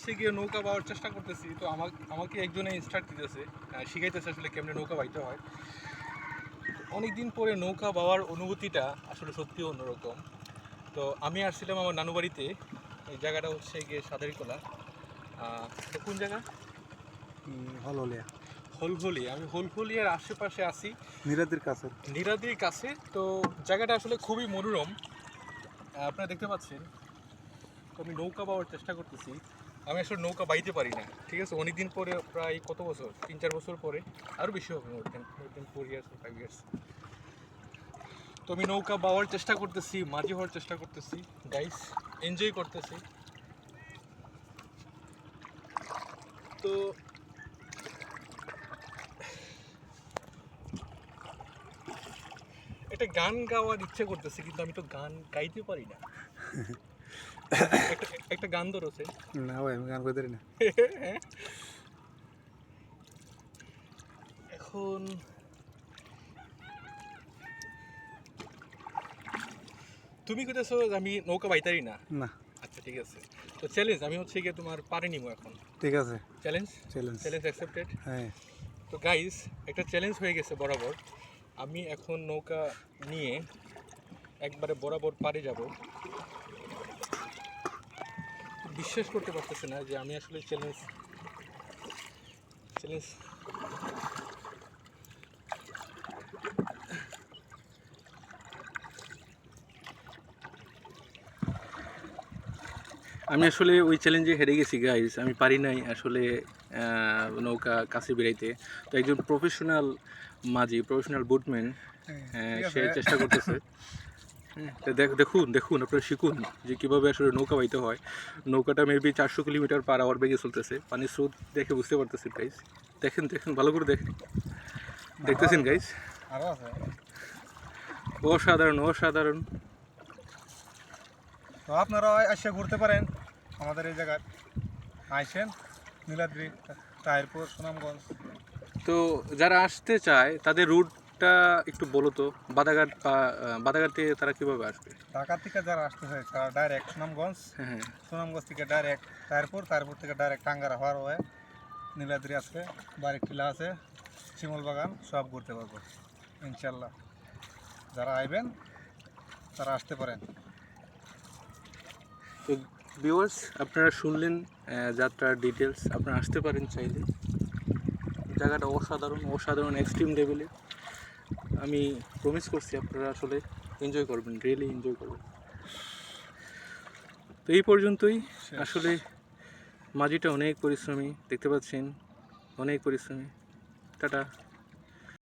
হচ্ছে গিয়ে নৌকা বাওয়ার চেষ্টা করতেছি। তো আমাকে একজনে ইনস্ট্রাক্ট দিতেছে, শিখাইতেছে আসলে কেমনে নৌকা বাইতে হয়। অনেকদিন পরে নৌকা বাওয়ার অনুভূতিটা আসলে সত্যি অন্যরকম। তো আমি আসছিলাম আমার নানু বাড়িতে। এই জায়গাটা হচ্ছে গিয়ে সাদারিকলা। এটা কোন জায়গা? হলহলিয়া হলহলিয়া। আমি হলহলিয়ার আশেপাশে আছি, নীলাদ্রির কাছে। নীলাদ্রির কাছে। তো জায়গাটা আসলে খুবই মনোরম, আপনারা দেখতে পাচ্ছেন। তো আমি নৌকা বাওয়ার চেষ্টা করতেছি। আমি আসলে নৌকা বাইতে পারি না, ঠিক আছে। অনেকদিন পরে, প্রায় কত বছর, 3-4 বছর পরে, আরও বেশি হবে, মোর দেন 4 ইয়ার্স 5 ইয়ার্স। তো আমি নৌকা বাওয়ার চেষ্টা করতেছি, মাঝি হওয়ার চেষ্টা করতেছি, গাইস এনজয় করতেছি। তো একটা গান গাওয়ার ইচ্ছে করতেছে, কিন্তু আমি তো গান গাইতে পারি না। একটা গান ধরেছে। না ভাই, আমি গান করতে পারি না। এখন তুমি কইতেছো আমি নৌকা বাইতারি না? না। আচ্ছা ঠিক আছে। তো চ্যালেঞ্জ, আমি হচ্ছে গিয়ে তোমার পারে নিবো এখন। ঠিক আছে, চ্যালেঞ্জ চ্যালেঞ্জ। Challenge accepted. হ্যাঁ, তো গাইস, একটা চ্যালেঞ্জ হয়ে গেছে বরাবর। আমি এখন নৌকা নিয়ে একবারে বরাবর পারে যাব। বিশ্বাস করতে পারতেছে না যে আমি আসলে চ্যালেঞ্জ চ্যালেঞ্জ আমি আসলে ওই চ্যালেঞ্জে হেরে গেছি গাইস। আমি পারি নাই আসলে নৌকা কাছে বেরাইতে। তো একজন প্রফেশনাল মাঝি, প্রফেশনাল বুটম্যান, সে চেষ্টা করতেছে। তো দেখুন দেখুন, আপনারা শিখুন যে কীভাবে আসলে নৌকা বাইতে হয়। নৌকাটা মেবি 400 কিলোমিটার পার আওয়ার বেগে চলতেছে। পানির স্রোত দেখে বুঝতে পারতেছেন গাইস। দেখেন দেখেন, ভালো করে দেখেন, দেখতেছেন গাইস। আরও আছে। অসাধারণ অসাধারণ। তো আপনারাও এসে ঘুরতে পারেন আমাদের এই জায়গায়। আইসেন নীলাদ্রি, তাহিরপুর, সুনামগঞ্জ। তো যারা আসতে চায় তাদের রুটটা একটু বলো তো। বাদাঘাট থেকে তারা কীভাবে আসবে? ঢাকা থেকে যারা আসতে চায় তারা ডাইরেক্ট সুনামগঞ্জ, হ্যাঁ হ্যাঁ। সুনামগঞ্জ থেকে ডাইরেক্ট তাহিরপুর, তাহিরপুর থেকে ডাইরেক্ট টাঙ্গারা হওয়ার হয়ে নীলাদ্রি আছে, বারিক টিলা আছে, শিমুল বাগান, সব ঘুরতে পারবো ইনশাল্লাহ। যারা আইবেন তারা আসতে পারেন। তো ভিউয়ার্স, আপনারা শুনলেন যাত্রার ডিটেলস। আপনারা আসতে পারেন চাইলে। জায়গাটা অসাধারণ অসাধারণ, এক্সট্রিম লেভেলে। আমি প্রমিস করছি আপনারা আসলে এনজয় করবেন, রিয়েলি এনজয় করবেন। তো এই পর্যন্তই। আসলে মাঝিটা অনেক পরিশ্রমী, দেখতে পাচ্ছেন, অনেক পরিশ্রমী। টাটা।